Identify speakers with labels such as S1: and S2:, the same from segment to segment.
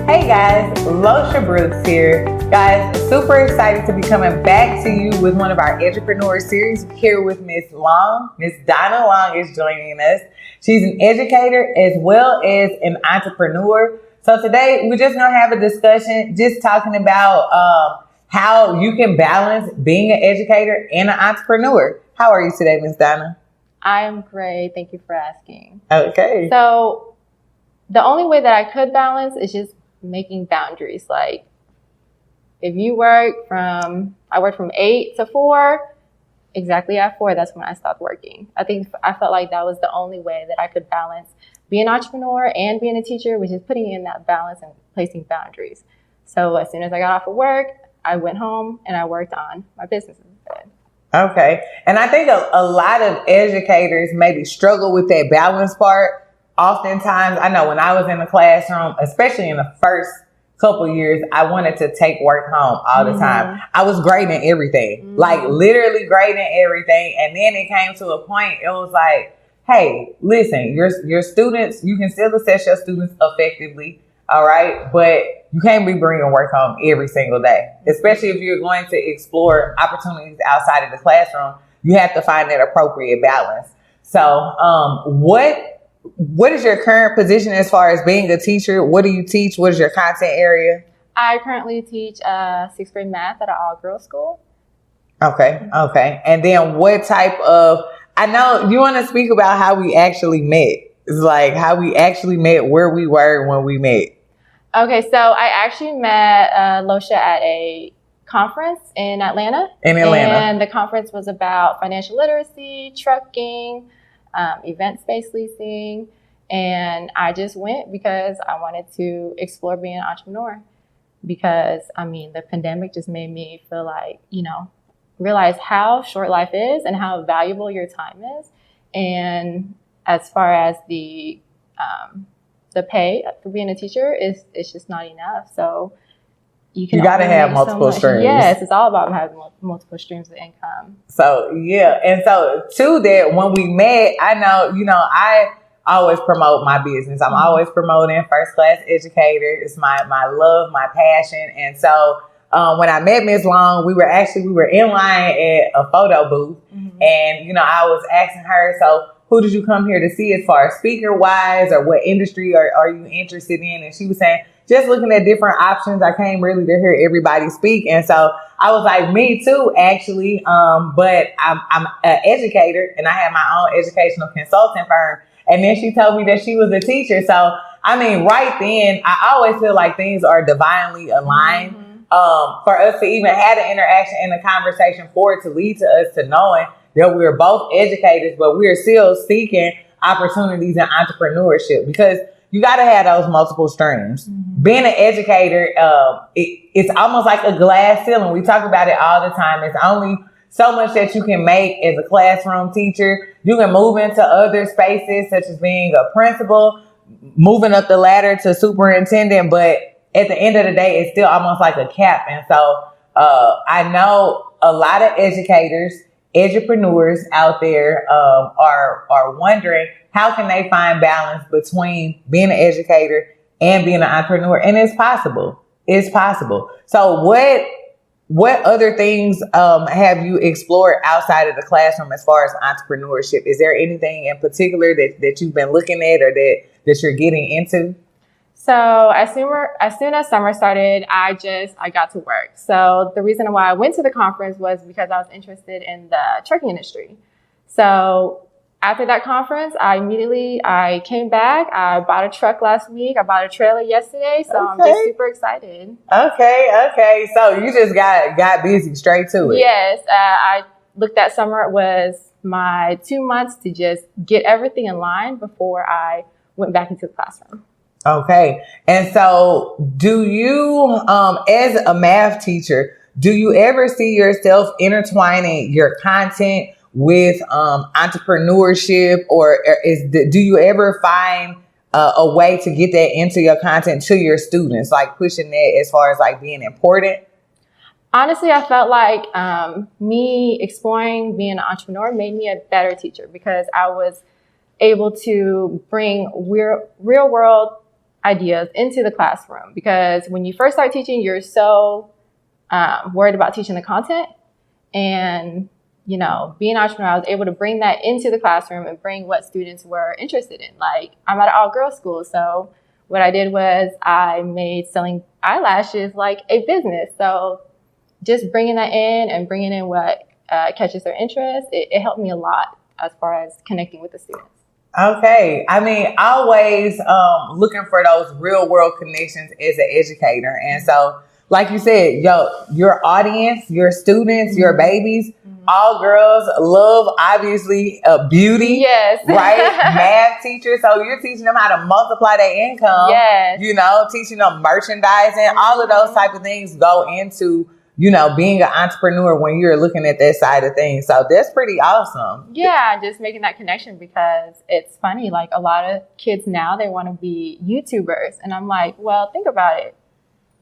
S1: Hey guys, Locha Brooks here. Guys, super excited to be coming back to you with one of our EDUpreneur series here with Miss Long. Miss Donna Long is joining us. She's an educator as well as an entrepreneur. So today we're just going to have a discussion just talking about how you can balance being an educator and an entrepreneur. How are you today, Miss Donna?
S2: I am great. Thank you for asking.
S1: Okay.
S2: So the only way that I could balance is just making boundaries. Like if you I worked from 8 to 4, exactly at 4, that's when I stopped working. I felt like that was the only way that I could balance being an entrepreneur and being a teacher, which is putting in that balance and placing boundaries. So as soon as I got off of work, I went home and I worked on my business instead.
S1: Okay. And I think a lot of educators maybe struggle with that balance part. Oftentimes, I know when I was in the classroom, especially in the first couple years, I wanted to take work home all the time. I was grading everything, like literally grading everything. And then it came to a point, it was like, hey, listen, your students, you can still assess your students effectively, all right? But you can't be bringing work home every single day, especially if you're going to explore opportunities outside of the classroom. You have to find that appropriate balance. So what is your current position as far as being a teacher? What do you teach? What is your content area?
S2: I currently teach 6th grade math at an all-girls school.
S1: Okay. And then what type of, I know you want to speak about how we actually met. It's like how we actually met, where we were when we met.
S2: Okay, so I actually met Lucia at a conference in Atlanta. And the conference was about financial literacy, trucking, event space leasing. And I just went because I wanted to explore being an entrepreneur. Because, the pandemic just made me feel like, realize how short life is and how valuable your time is. And as far as the pay for being a teacher, it's just not enough. So you got to have multiple streams. Yes, it's all about having multiple streams of income.
S1: So, yeah. And so to that, when we met, I know, I always promote my business. I'm always promoting First Class Educator. It's my love, my passion. And so when I met Ms. Long, we were in line at a photo booth. And, I was asking her, so who did you come here to see as far as speaker wise, or what industry are you interested in? And she was saying, just looking at different options. I came really to hear everybody speak. And so I was like, me too, actually. But I'm an educator and I have my own educational consulting firm. And then she told me that she was a teacher. So, right then, I always feel like things are divinely aligned. For us to even have an interaction and a conversation for it to lead to us to knowing that we're both educators, but we're still seeking opportunities in entrepreneurship, because you got to have those multiple streams. Being an educator, it's almost like a glass ceiling. We talk about it all the time. It's only so much that you can make as a classroom teacher. You can move into other spaces, such as being a principal, moving up the ladder to superintendent, but at the end of the day, it's still almost like a cap. And so I know a lot of educators, edupreneurs out there are wondering, how can they find balance between being an educator and being an entrepreneur? And it's possible. It's possible. So what other things have you explored outside of the classroom as far as entrepreneurship? Is there anything in particular that you've been looking at or that you're getting into?
S2: So as soon as summer started, I got to work. So the reason why I went to the conference was because I was interested in the trucking industry. So after that conference, I came back. I bought a truck last week. I bought a trailer yesterday. So I'm just super excited.
S1: Okay. So you just got busy straight to it.
S2: Yes. I looked at summer. It was my 2 months to just get everything in line before I went back into the classroom.
S1: Okay. And so do you, as a math teacher, do you ever see yourself intertwining your content with entrepreneurship, or do you ever find a way to get that into your content to your students, like pushing that as far as like being important?
S2: Honestly, I felt like me exploring being an entrepreneur made me a better teacher, because I was able to bring real world ideas into the classroom, because when you first start teaching, you're so worried about teaching the content. And, being an entrepreneur, I was able to bring that into the classroom and bring what students were interested in. Like, I'm at an all-girls school, so what I did was I made selling eyelashes like a business. So just bringing that in and bringing in what catches their interest, it helped me a lot as far as connecting with the students.
S1: Okay. I mean, always looking for those real world connections as an educator. And so, like you said, your audience, your students, your babies, all girls love, obviously, beauty.
S2: Yes.
S1: Right? Math teachers. So you're teaching them how to multiply their income.
S2: Yes.
S1: Teaching them merchandising. All of those type of things go into, being an entrepreneur when you're looking at that side of things. So that's pretty awesome.
S2: Yeah, just making that connection, because it's funny. Like, a lot of kids now, they want to be YouTubers. And I'm like, well, think about it.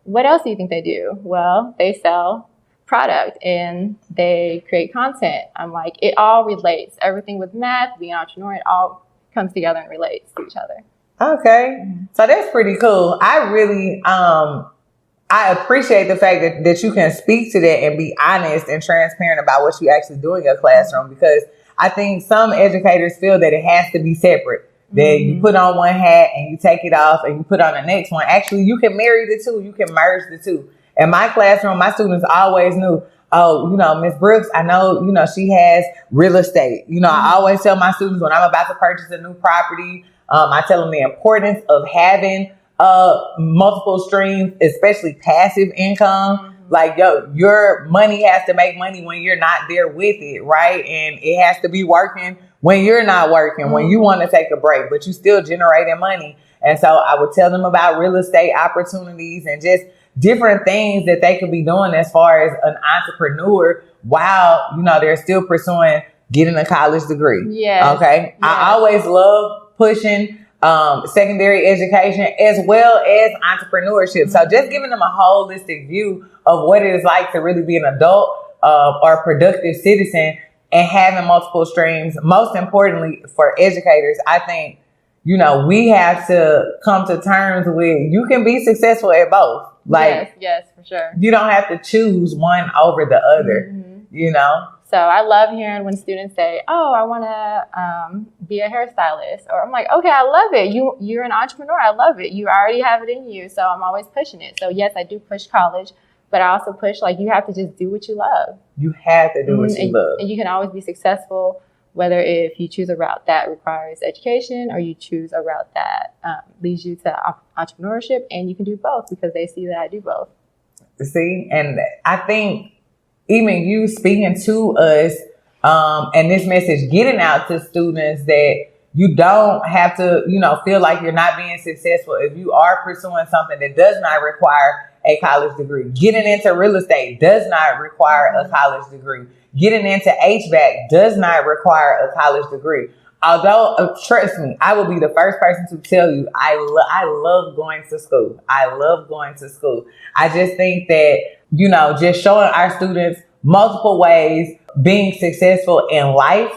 S2: What else do you think they do? Well, they sell product and they create content. I'm like, it all relates. Everything with math, being an entrepreneur, it all comes together and relates to each other.
S1: Okay. So that's pretty cool. I really, I appreciate the fact that you can speak to that and be honest and transparent about what you actually do in your classroom, because I think some educators feel that it has to be separate. That you put on one hat and you take it off and you put on the next one. Actually, you can marry the two. You can merge the two. In my classroom, my students always knew, Miss Brooks, I know, she has real estate. I always tell my students when I'm about to purchase a new property, I tell them the importance of having multiple streams, especially passive income. Like, your money has to make money when you're not there with it, right? And it has to be working when you're not working, when you want to take a break, but you still generating money. And so I would tell them about real estate opportunities and just different things that they could be doing as far as an entrepreneur while, they're still pursuing getting a college degree.
S2: Yeah.
S1: Okay. Yes. I always love pushing secondary education as well as entrepreneurship. So just giving them a holistic view of what it is like to really be an adult or productive citizen and having multiple streams. Most importantly for educators, I think, we have to come to terms with you can be successful at both. Like,
S2: yes, for sure.
S1: You don't have to choose one over the other,
S2: So I love hearing when students say, oh, I want to be a hairstylist. Or I'm like, okay, I love it. You're an entrepreneur. I love it. You already have it in you. So I'm always pushing it. So yes, I do push college, but I also push, like, you have to just do what you love.
S1: You have to do what you love.
S2: And you can always be successful, whether if you choose a route that requires education or you choose a route that leads you to entrepreneurship, and you can do both because they see that I do both.
S1: See, and I think even you speaking to us and this message getting out to students that you don't have to, feel like you're not being successful if you are pursuing something that does not require a college degree. Getting into real estate does not require a college degree. Getting into HVAC does not require a college degree. Although, trust me, I will be the first person to tell you, I love going to school. I love going to school. I just think that, just showing our students multiple ways being successful in life,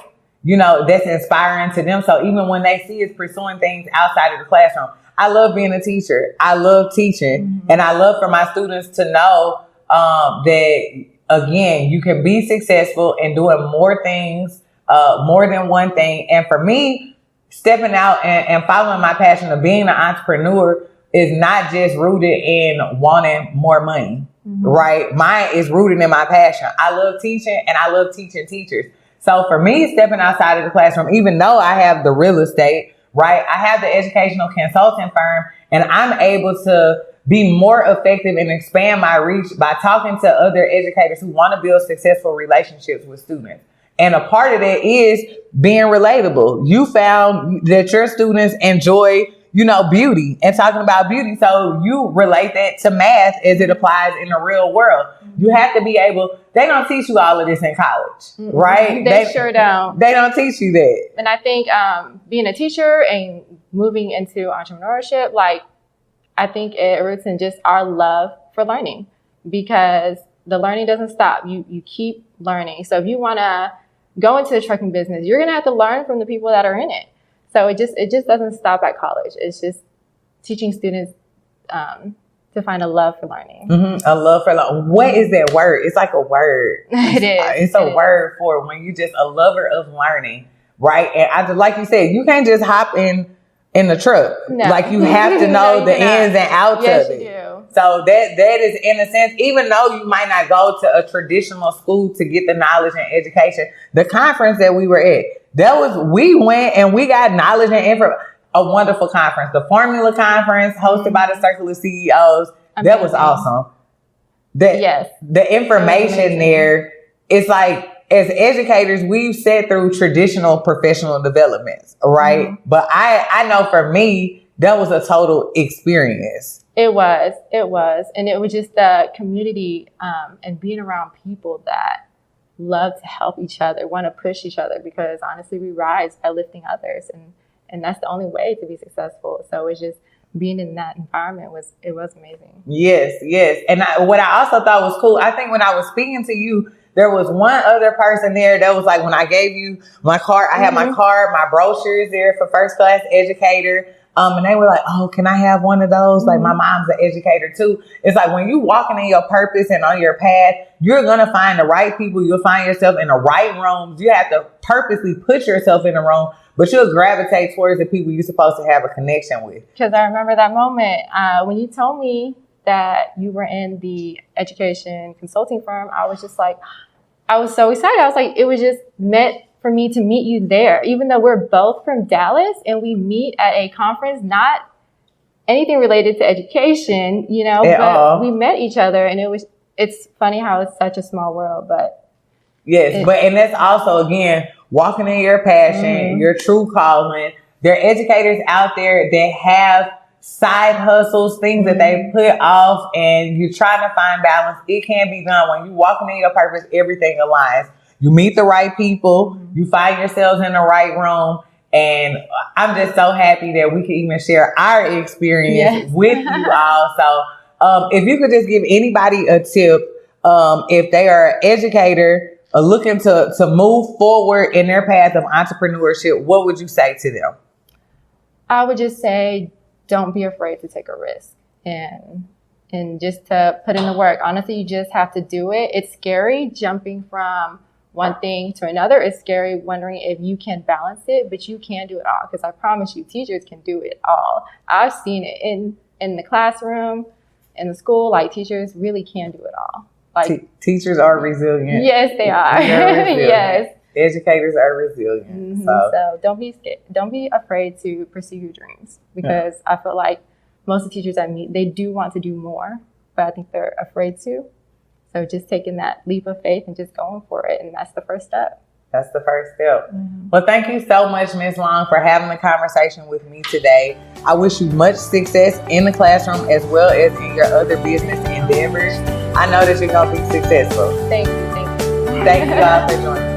S1: that's inspiring to them. So even when they see us pursuing things outside of the classroom, I love being a teacher. I love teaching. And I love for my students to know that, again, you can be successful in doing more things, more than one thing. And for me, stepping out and following my passion of being an entrepreneur is not just rooted in wanting more money, right? Mine is rooted in my passion. I love teaching and I love teaching teachers. So for me, stepping outside of the classroom, even though I have the real estate, right? I have the educational consulting firm, and I'm able to be more effective and expand my reach by talking to other educators who want to build successful relationships with students. And a part of that is being relatable. You found that your students enjoy, beauty and talking about beauty. So you relate that to math as it applies in the real world. You have to be able, they don't teach you all of this in college, right?
S2: They sure don't.
S1: They don't teach you that.
S2: And I think being a teacher and moving into entrepreneurship, I think it roots in just our love for learning, because the learning doesn't stop. You keep learning. So if you want to go into the trucking business, you're going to have to learn from the people that are in it. So it just doesn't stop at college. It's just teaching students to find a love for learning.
S1: A love for learning. What is that word? It's like a word.
S2: It is.
S1: It's a word for when you just a lover of learning, right? And I just, like you said, you can't just hop in the truck.
S2: No.
S1: Like you have to know the ins and outs of it.
S2: You do.
S1: So that is, in a sense, even though you might not go to a traditional school to get the knowledge and education, the conference that we were at, we went and we got knowledge and information. A wonderful conference. The Formula Conference hosted by the Circle of CEOs. That was awesome. The information there, it's like, as educators, we've sat through traditional professional developments, right? But I know for me, that was a total experience.
S2: It was. And it was just the community and being around people that love to help each other, want to push each other, because honestly, we rise by lifting others. And that's the only way to be successful. So it's just being in that environment was amazing. Yes.
S1: And what I also thought was cool, I think when I was speaking to you, there was one other person there that was like, when I gave you my card, I had my card, my brochures there for first class educator. And they were like, oh, can I have one of those? Like, my mom's an educator too. It's like when you walking in your purpose and on your path, you're going to find the right people. You'll find yourself in the right rooms. You have to purposely put yourself in a room, but you'll gravitate towards the people you're supposed to have a connection with.
S2: Because I remember that moment when you told me that you were in the education consulting firm, I was just like, I was so excited. I was like, it was just meant for me to meet you there, even though we're both from Dallas and we meet at a conference, not anything related to education, but we met each other, and it's funny how it's such a small world, but.
S1: Yes, and that's also, again, walking in your passion, your true calling. There are educators out there that have side hustles, things that they put off, and you're trying to find balance. It can be done. When you're walking in your purpose, everything aligns. You meet the right people, you find yourselves in the right room, and I'm just so happy that we can even share our experience with you all. So if you could just give anybody a tip, if they are an educator looking to move forward in their path of entrepreneurship, what would you say to them?
S2: I would just say, don't be afraid to take a risk and just to put in the work. Honestly, you just have to do it. It's scary jumping from one thing to another. It's scary wondering if you can balance it, but you can do it all, because I promise you, teachers can do it all. I've seen it in the classroom, in the school. Like, teachers really can do it all. Like,
S1: teachers are resilient.
S2: Yes, they are. Yes,
S1: educators are resilient.
S2: So don't be scared. Don't be afraid to pursue your dreams, because I feel like most of the teachers I meet, they do want to do more, but I think they're afraid to. So just taking that leap of faith and just going for it. And that's the first step.
S1: That's the first step. Well, thank you so much, Ms. Long, for having the conversation with me today. I wish you much success in the classroom as well as in your other business endeavors. I know that you're going to be successful.
S2: Thank you.
S1: Thank you all for joining me.